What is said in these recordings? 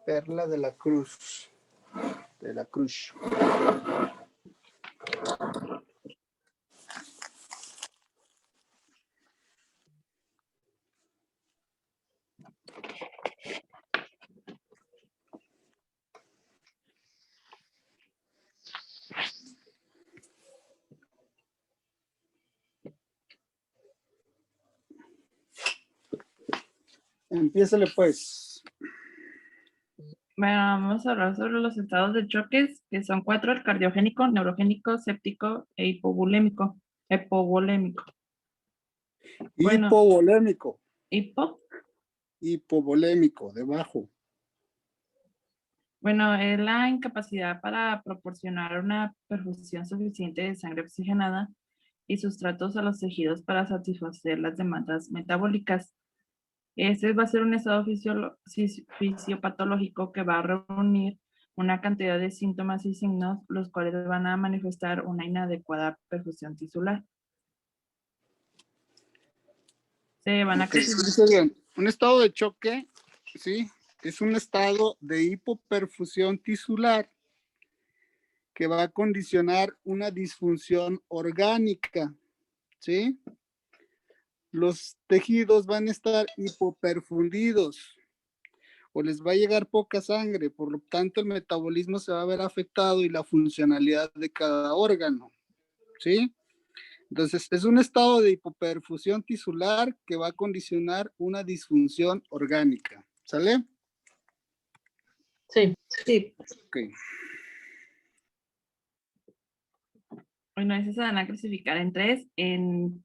Perla de la Cruz. De la Cruz. Empiézale pues. Bueno, vamos a hablar sobre los estados de choques, que son 4: el cardiogénico, neurogénico, séptico e hipovolémico. Bueno, Hipovolémico. Hipovolémico, debajo. Bueno, es la incapacidad para proporcionar una perfusión suficiente de sangre oxigenada y sustratos a los tejidos para satisfacer las demandas metabólicas. Este va a ser un estado fisiopatológico que va a reunir una cantidad de síntomas y signos, los cuales van a manifestar una inadecuada perfusión tisular. Se van a clasificar. Un estado de choque, ¿sí? Es un estado de hipoperfusión tisular que va a condicionar una disfunción orgánica, ¿sí? Los tejidos van a estar hipoperfundidos o les va a llegar poca sangre, por lo tanto el metabolismo se va a ver afectado y la funcionalidad de cada órgano, ¿sí? Entonces, es un estado de hipoperfusión tisular que va a condicionar una disfunción orgánica, ¿sale? Sí. Ok. Bueno, esas se van a clasificar en 3: en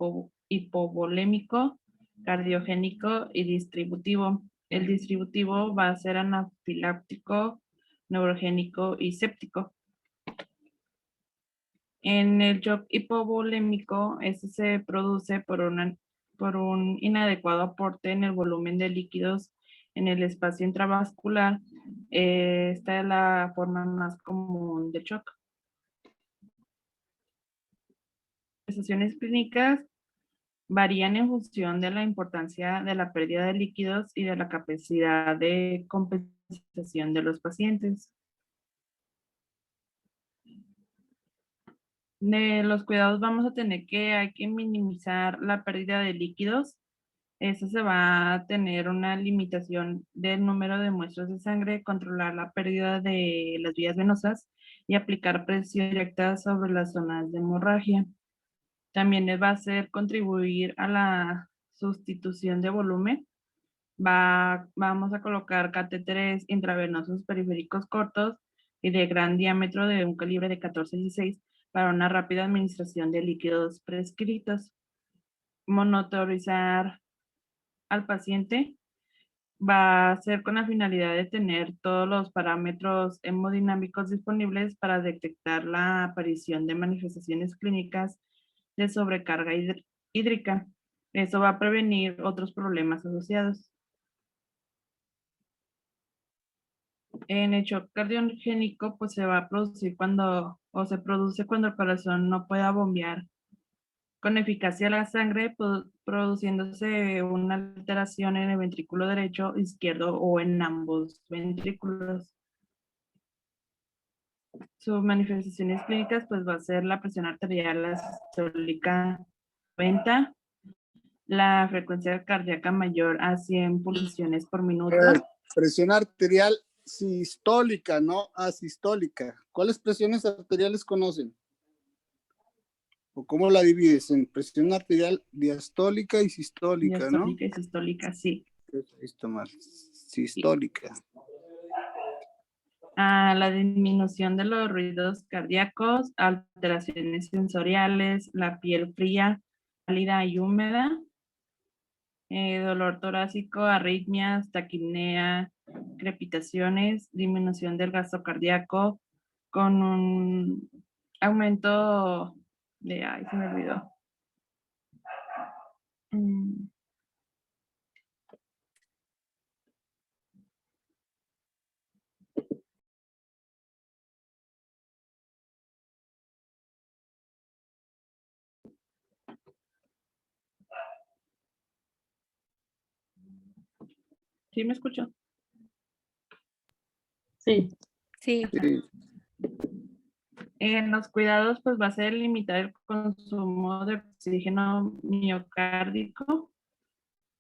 hipovolémico, cardiogénico y distributivo. El distributivo va a ser anafiláctico, neurogénico y séptico. En el shock hipovolémico, este se produce por un inadecuado aporte en el volumen de líquidos en el espacio intravascular. Esta es la forma más común de shock. Las manifestaciones clínicas varían en función de la importancia de la pérdida de líquidos y de la capacidad de compensación de los pacientes. De los cuidados vamos a tener que hay que minimizar la pérdida de líquidos. Eso se va a tener una limitación del número de muestras de sangre, controlar la pérdida de las vías venosas y aplicar presión directa sobre las zonas de hemorragia. También va a ser contribuir a la sustitución de volumen. Vamos a colocar catéteres intravenosos periféricos cortos y de gran diámetro de un calibre de 14-16 para una rápida administración de líquidos prescritos. Monitorizar al paciente va a ser con la finalidad de tener todos los parámetros hemodinámicos disponibles para detectar la aparición de manifestaciones clínicas de sobrecarga hídrica. Eso va a prevenir otros problemas asociados. En el shock cardiogénico, pues se va a producir se produce cuando el corazón no pueda bombear con eficacia la sangre, produciéndose una alteración en el ventrículo derecho, izquierdo o en ambos ventrículos. Sus manifestaciones clínicas, pues va a ser la presión arterial, la sistólica 90, la frecuencia cardíaca mayor a 100 pulsaciones por minuto. Presión arterial sistólica, no asistólica. ¿Cuáles presiones arteriales conocen? ¿O cómo la divides? En presión arterial diastólica y sistólica, ¿no? Diastólica y sistólica, sí. Ahí está mal. Sistólica. La disminución de los ruidos cardíacos, alteraciones sensoriales, la piel fría, cálida y húmeda, dolor torácico, arritmias, taquipnea, crepitaciones, disminución del gasto cardíaco con un aumento de, ay, se me olvidó. ¿Sí me escucho? Sí. Sí. Sí. En los cuidados, pues va a ser limitar el consumo de oxígeno miocárdico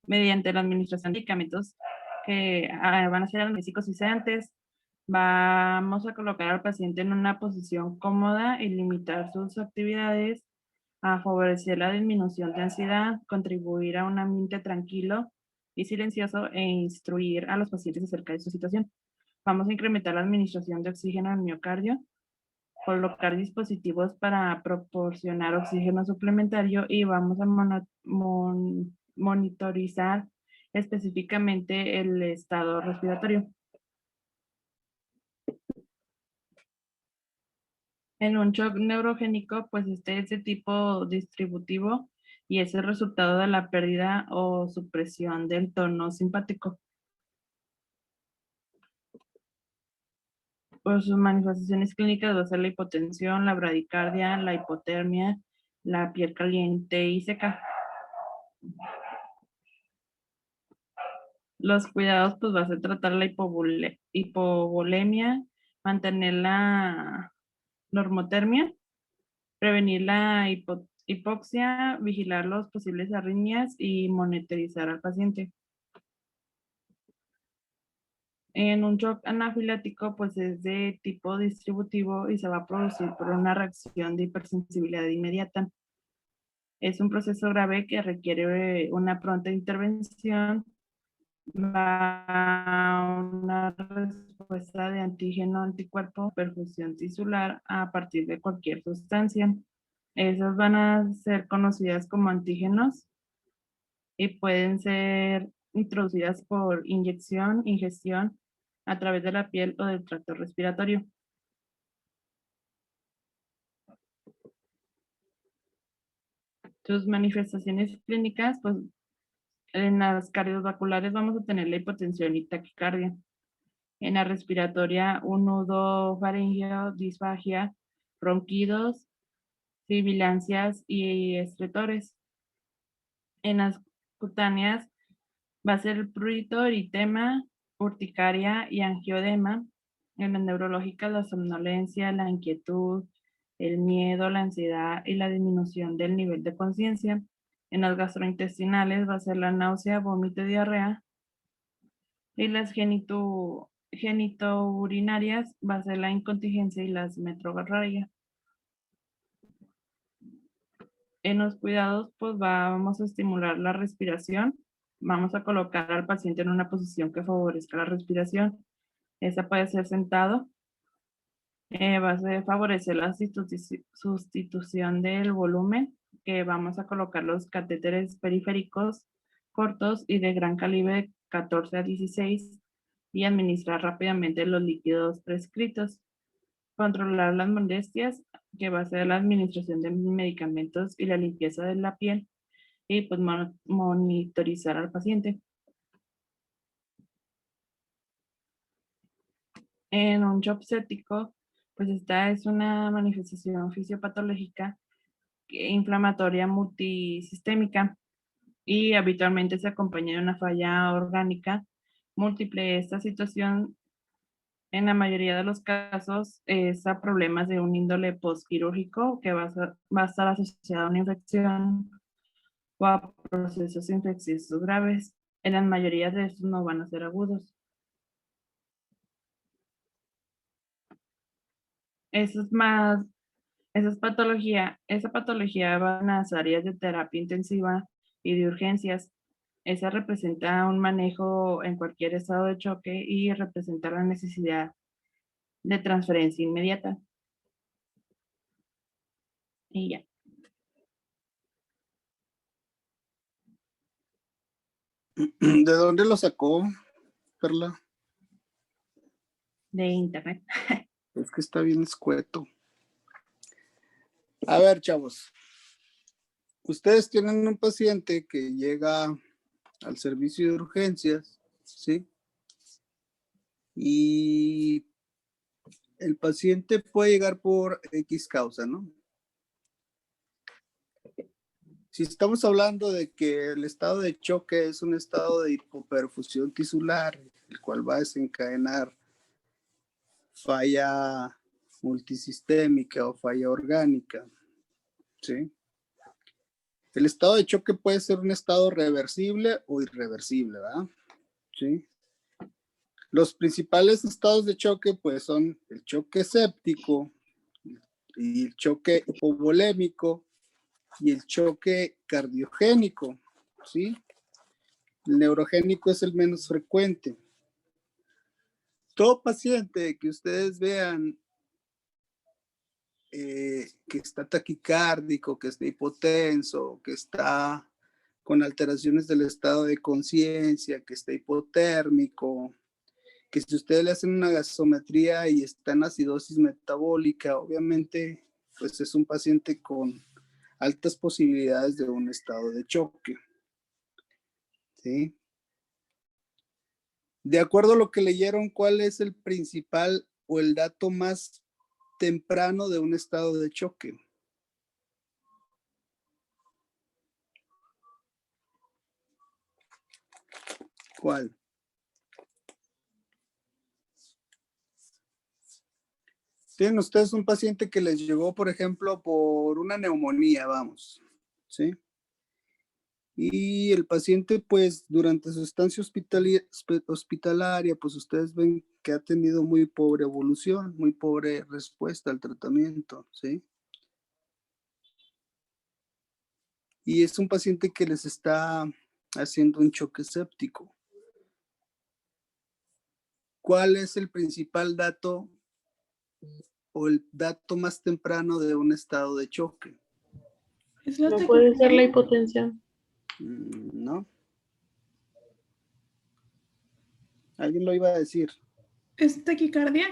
mediante la administración de medicamentos que van a ser analgésicos y sedantes. Vamos a colocar al paciente en una posición cómoda y limitar sus actividades, a favorecer la disminución de ansiedad, contribuir a un ambiente tranquilo y silencioso e instruir a los pacientes acerca de su situación. Vamos a incrementar la administración de oxígeno al miocardio, colocar dispositivos para proporcionar oxígeno suplementario y vamos a monitorizar específicamente el estado respiratorio. En un shock neurogénico, pues este es de tipo distributivo y es el resultado de la pérdida o supresión del tono simpático. Por sus manifestaciones clínicas va a ser la hipotensión, la bradicardia, la hipotermia, la piel caliente y seca. Los cuidados, pues va a ser tratar la hipovolemia, mantener la normotermia, prevenir la hipoxia, vigilar los posibles arritmias y monitorizar al paciente. En un shock anafilático, pues es de tipo distributivo y se va a producir por una reacción de hipersensibilidad inmediata. Es un proceso grave que requiere una pronta intervención, una respuesta de antígeno anticuerpo, perfusión tisular a partir de cualquier sustancia. Esas van a ser conocidas como antígenos y pueden ser introducidas por inyección, ingestión a través de la piel o del tracto respiratorio. Sus manifestaciones clínicas, pues en las cardiovasculares vamos a tener la hipotensión y taquicardia. En la respiratoria, un nudo faríngeo, disfagia, ronquidos, sibilancias y estretores. En las cutáneas va a ser el prurito, eritema, urticaria y angiodema. En las neurológicas, la somnolencia, la inquietud, el miedo, la ansiedad y la disminución del nivel de conciencia. En las gastrointestinales va a ser la náusea, vómito y diarrea. Y las genitourinarias va a ser la incontinencia y las metrorragia. En los cuidados, pues vamos a estimular la respiración. Vamos a colocar al paciente en una posición que favorezca la respiración. Esa puede ser sentado. Va a favorecer la sustitución del volumen, que vamos a colocar los catéteres periféricos cortos y de gran calibre de 14 a 16 y administrar rápidamente los líquidos prescritos. Controlar las molestias, que va a ser la administración de medicamentos y la limpieza de la piel, y pues monitorizar al paciente. En un shock séptico, pues esta es una manifestación fisiopatológica inflamatoria multisistémica y habitualmente se acompaña de una falla orgánica múltiple. Esta situación, en la mayoría de los casos, es a problemas de un índole postquirúrgico que va a estar asociado a una infección o a procesos infecciosos graves. En la mayoría de estos no van a ser agudos. Eso es más, esa patología va en las áreas de terapia intensiva y de urgencias. Esa representa un manejo en cualquier estado de choque y representa la necesidad de transferencia inmediata. Y ya. ¿De dónde lo sacó, Perla? De internet. Es que está bien escueto. A ver, chavos. Ustedes tienen un paciente que llega al servicio de urgencias, ¿sí? Y el paciente puede llegar por X causa, ¿no? Si estamos hablando de que el estado de choque es un estado de hipoperfusión tisular, el cual va a desencadenar falla multisistémica o falla orgánica, ¿sí? El estado de choque puede ser un estado reversible o irreversible, ¿verdad? Sí. Los principales estados de choque, pues, son el choque séptico, y el choque hipovolémico y el choque cardiogénico, ¿sí? El neurogénico es el menos frecuente. Todo paciente que ustedes vean que está taquicárdico, que está hipotenso, que está con alteraciones del estado de conciencia, que está hipotérmico, que si ustedes le hacen una gasometría y está en acidosis metabólica, obviamente, pues es un paciente con altas posibilidades de un estado de choque, ¿sí? De acuerdo a lo que leyeron, ¿cuál es el principal o el dato más temprano de un estado de choque? ¿Cuál? Tienen ustedes un paciente que les llegó, por ejemplo, por una neumonía, vamos, ¿sí? Y el paciente, pues, durante su estancia hospitalaria, pues ustedes ven que ha tenido muy pobre evolución, muy pobre respuesta al tratamiento, ¿sí? Y es un paciente que les está haciendo un choque séptico. ¿Cuál es el principal dato o el dato más temprano de un estado de choque? No puede ser la hipotensión. No. ¿Alguien lo iba a decir? ¿Es taquicardia?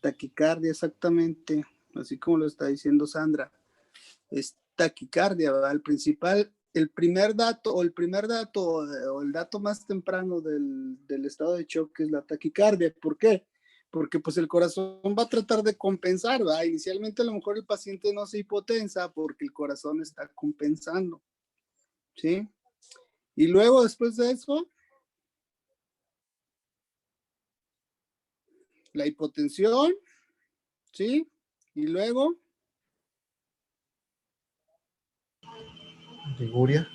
Taquicardia, exactamente. Así como lo está diciendo Sandra. Es taquicardia, ¿verdad? El primer dato o el dato más temprano del estado de choque es la taquicardia. ¿Por qué? Porque pues el corazón va a tratar de compensar, ¿verdad? Inicialmente a lo mejor el paciente no se hipotensa porque el corazón está compensando, ¿sí? Y luego después de eso, la hipotensión, ¿sí? Y luego Liguria.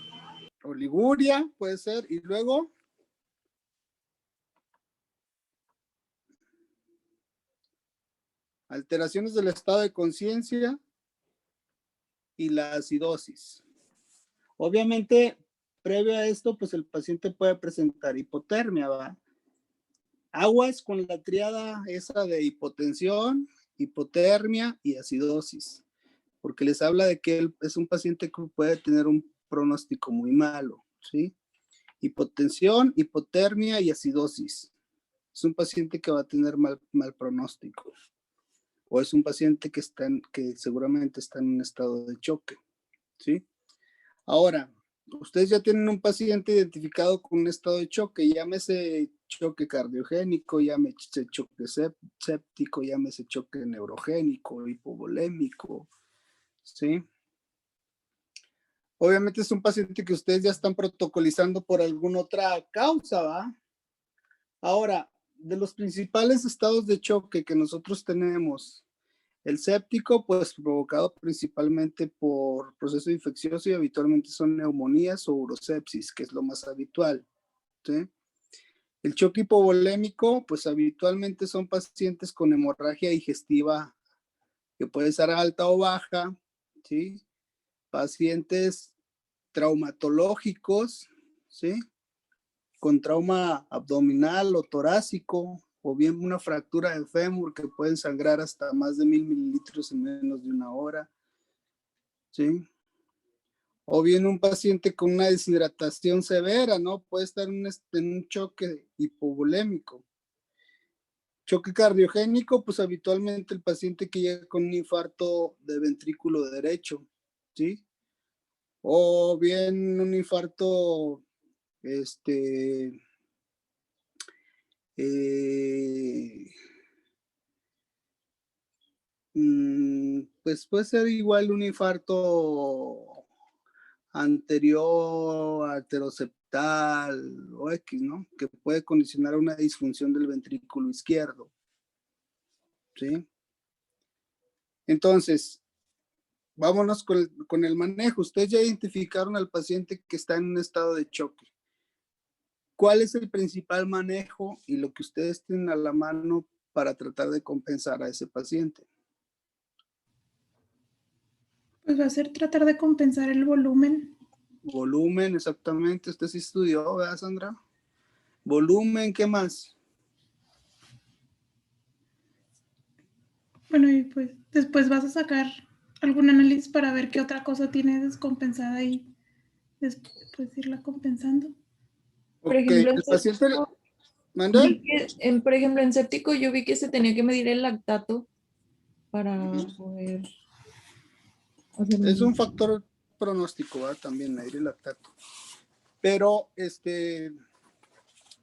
oliguria puede ser, y luego alteraciones del estado de conciencia y la acidosis. Obviamente, previo a esto, pues el paciente puede presentar hipotermia, ¿va? Aguas con la triada esa de hipotensión, hipotermia y acidosis, porque les habla de que él es un paciente que puede tener un pronóstico muy malo, ¿sí? Hipotensión, hipotermia y acidosis. Es un paciente que va a tener mal pronóstico. O es un paciente que seguramente está en un estado de choque, ¿sí? Ahora, ustedes ya tienen un paciente identificado con un estado de choque, llámese choque cardiogénico, llámese choque séptico, llámese choque neurogénico, hipovolémico, ¿sí? Obviamente es un paciente que ustedes ya están protocolizando por alguna otra causa, ¿va? Ahora, de los principales estados de choque que nosotros tenemos, el séptico, pues provocado principalmente por proceso infeccioso y habitualmente son neumonías o urosepsis, que es lo más habitual, ¿sí? El choque hipovolémico, pues habitualmente son pacientes con hemorragia digestiva que puede ser alta o baja, ¿sí? Pacientes traumatológicos, ¿sí? Con trauma abdominal o torácico, o bien una fractura de fémur que pueden sangrar hasta más de 1000 mililitros en menos de una hora, ¿sí? O bien un paciente con una deshidratación severa, ¿no? Puede estar en un choque hipovolémico. Choque cardiogénico, pues habitualmente el paciente que llega con un infarto de ventrículo derecho, ¿sí? O bien un infarto, pues puede ser igual un infarto anterior, anteroseptal o X, ¿no? Que puede condicionar una disfunción del ventrículo izquierdo. ¿sí? Entonces, vámonos con el manejo. Ustedes ya identificaron al paciente que está en un estado de choque. ¿Cuál es el principal manejo y lo que ustedes tienen a la mano para tratar de compensar a ese paciente? Pues va a ser tratar de compensar el volumen. Volumen, exactamente. Usted sí estudió, ¿verdad, Sandra? Volumen, ¿qué más? Bueno, y pues después vas a sacar algún análisis para ver qué otra cosa tiene descompensada y después irla compensando. Por Ok, ejemplo, el paciente... ¿Manda? por ejemplo, en séptico yo vi que se tenía que medir el lactato para poder hacer Es un factor pronóstico, ¿verdad? También medir el lactato. Pero,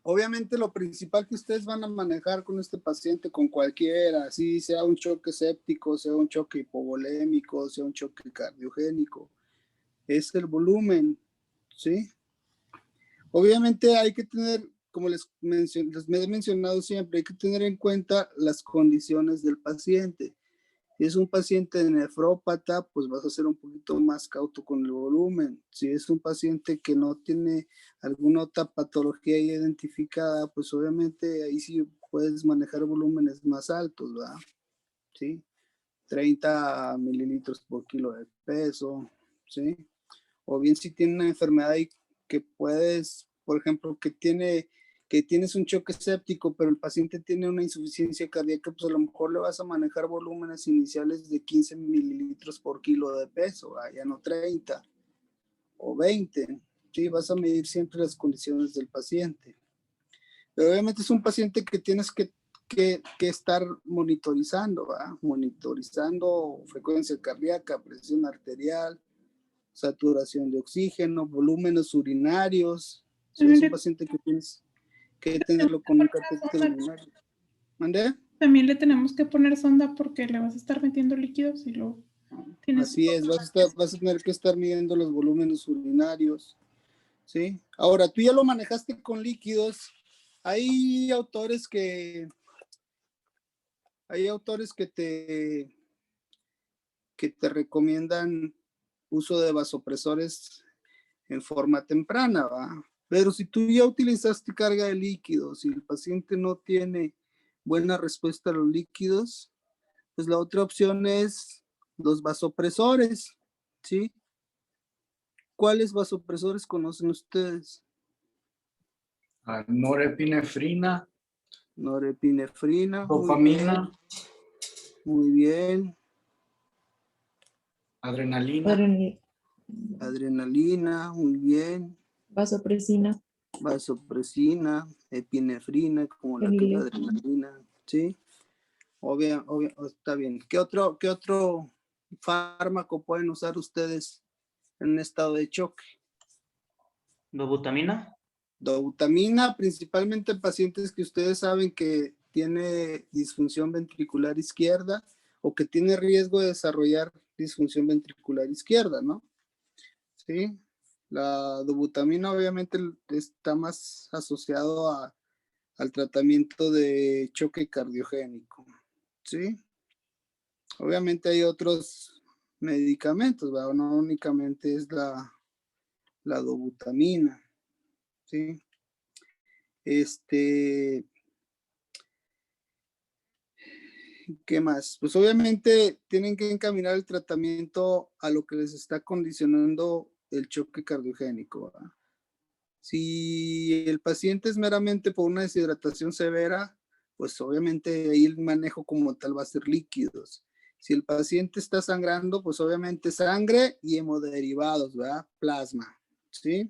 obviamente lo principal que ustedes van a manejar con este paciente, con cualquiera, así sea un choque séptico, sea un choque hipovolémico, sea un choque cardiogénico, es el volumen, ¿sí? Obviamente hay que tener, como les he mencionado siempre, hay que tener en cuenta las condiciones del paciente. Si es un paciente nefrópata, pues vas a ser un poquito más cauto con el volumen. Si es un paciente que no tiene alguna otra patología identificada, pues obviamente ahí sí puedes manejar volúmenes más altos, ¿verdad? ¿Sí? 30 mililitros por kilo de peso, ¿sí? O bien si tiene una enfermedad ahí que puedes, por ejemplo, que tienes un choque séptico, pero el paciente tiene una insuficiencia cardíaca, pues a lo mejor le vas a manejar volúmenes iniciales de 15 mililitros por kilo de peso, ya no 30 o 20, ¿sí? Vas a medir siempre las condiciones del paciente. Pero obviamente es un paciente que tienes que estar monitorizando, ¿va? Monitorizando frecuencia cardíaca, presión arterial, saturación de oxígeno, volúmenes urinarios. Si es un paciente que tienes que tenerlo con un catéter urinario. ¿Mandé? También le tenemos que poner sonda porque le vas a estar metiendo líquidos y luego tienes... Así es, vas a tener que estar midiendo los volúmenes urinarios, ¿sí? Ahora, tú ya lo manejaste con líquidos. Hay autores que te recomiendan uso de vasopresores en forma temprana, ¿va? Pero si tú ya utilizaste carga de líquidos y el paciente no tiene buena respuesta a los líquidos, pues la otra opción es los vasopresores, ¿sí? ¿Cuáles vasopresores conocen ustedes? Norepinefrina. Norepinefrina. Dopamina. Muy bien. Adrenalina. Adrenalina, muy bien. Vasopresina. Vasopresina, epinefrina, como la que es la adrenalina, ¿sí? Obvio, está bien. ¿Qué otro fármaco pueden usar ustedes en un estado de choque? ¿Dobutamina? Dobutamina, principalmente en pacientes que ustedes saben que tiene disfunción ventricular izquierda o que tiene riesgo de desarrollar disfunción ventricular izquierda, ¿no? Sí. La dobutamina obviamente está más asociado al tratamiento de choque cardiogénico, ¿sí? Obviamente hay otros medicamentos, ¿verdad? No únicamente es la dobutamina, ¿sí? ¿Qué más? Pues obviamente tienen que encaminar el tratamiento a lo que les está condicionando el choque cardiogénico, ¿verdad? Si el paciente es meramente por una deshidratación severa, pues obviamente ahí el manejo como tal va a ser líquidos. Si el paciente está sangrando, pues obviamente sangre y hemoderivados, ¿verdad? Plasma, ¿sí?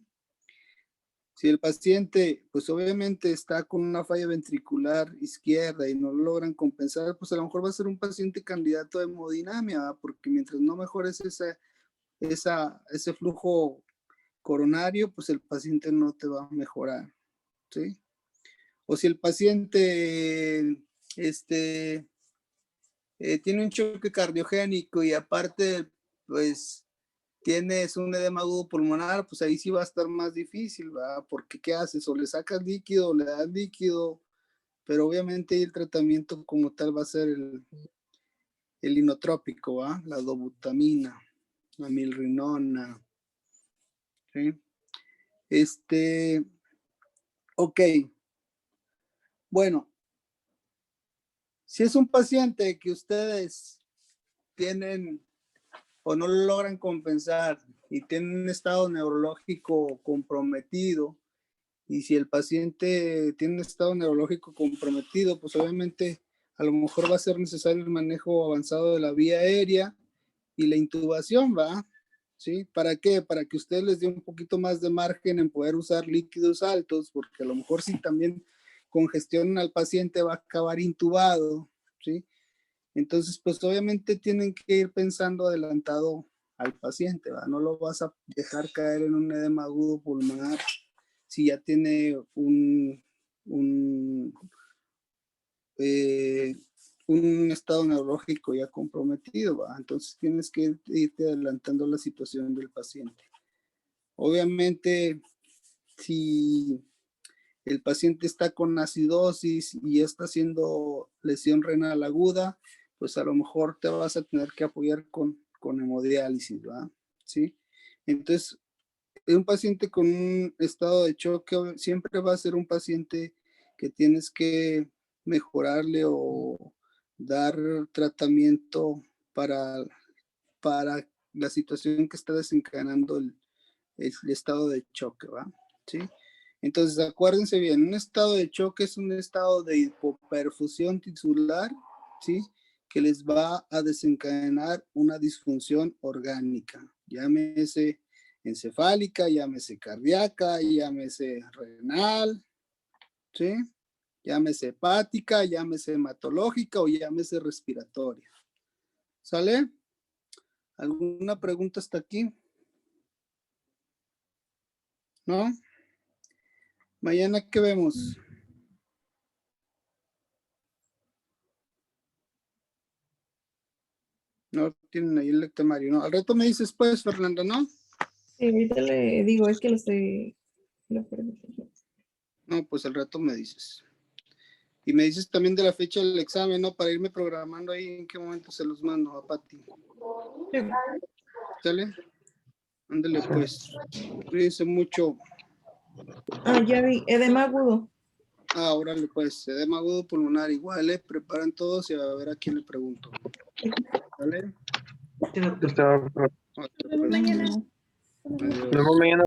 Si el paciente, pues obviamente está con una falla ventricular izquierda y no lo logran compensar, pues a lo mejor va a ser un paciente candidato a hemodinamia, ¿verdad? Porque mientras no mejores ese flujo coronario, pues el paciente no te va a mejorar, ¿sí? O si el paciente tiene un choque cardiogénico y aparte, pues, tienes un edema agudo pulmonar, pues ahí sí va a estar más difícil, ¿verdad? Porque ¿qué haces? O le sacas líquido, o le das líquido, pero obviamente el tratamiento como tal va a ser el inotrópico, ¿va? La dobutamina, la milrinona, ¿sí? Ok, bueno, si es un paciente que ustedes tienen o no lo logran compensar y tienen un estado neurológico comprometido, y si el paciente tiene un estado neurológico comprometido, pues obviamente a lo mejor va a ser necesario el manejo avanzado de la vía aérea y la intubación, ¿va? ¿Sí? ¿Para qué? Para que ustedes les dé un poquito más de margen en poder usar líquidos altos, porque a lo mejor si también congestionan al paciente va a acabar intubado, ¿sí? Entonces, pues obviamente tienen que ir pensando adelantado al paciente, ¿va? No lo vas a dejar caer en un edema agudo pulmonar si ya tiene un estado neurológico ya comprometido, ¿va? Entonces tienes que irte adelantando la situación del paciente. Obviamente, si el paciente está con acidosis y ya está haciendo lesión renal aguda, pues a lo mejor te vas a tener que apoyar con hemodiálisis, ¿va? ¿Sí? Entonces, un paciente con un estado de choque siempre va a ser un paciente que tienes que mejorarle o dar tratamiento para la situación que está desencadenando el estado de choque, ¿va? ¿Sí? Entonces, acuérdense bien, un estado de choque es un estado de hipoperfusión tisular, ¿sí? Que les va a desencadenar una disfunción orgánica, llámese encefálica, llámese cardíaca, llámese renal, ¿sí? Llámese hepática, llámese hematológica o llámese respiratoria. ¿Sale? ¿Alguna pregunta hasta aquí? ¿No? Mañana, ¿qué vemos? No tienen ahí el lectemario, ¿no? Al rato me dices, pues, Fernanda, ¿no? Sí, ahorita le digo, es que lo estoy... No, pues al rato me dices. Y me dices también de la fecha del examen, ¿no? Para irme programando ahí en qué momento se los mando a Pati. Sí. ¿Sale? Ándale, pues. Cuídense mucho. Ah, ya vi, edema agudo. Ah, órale, pues. Edema agudo pulmonar igual, ¿eh? Preparan todos y a ver a quién le pregunto. ¿Sale? Está- Hasta Nos vemos pues. mañana. Adiós. Nos vemos mañana.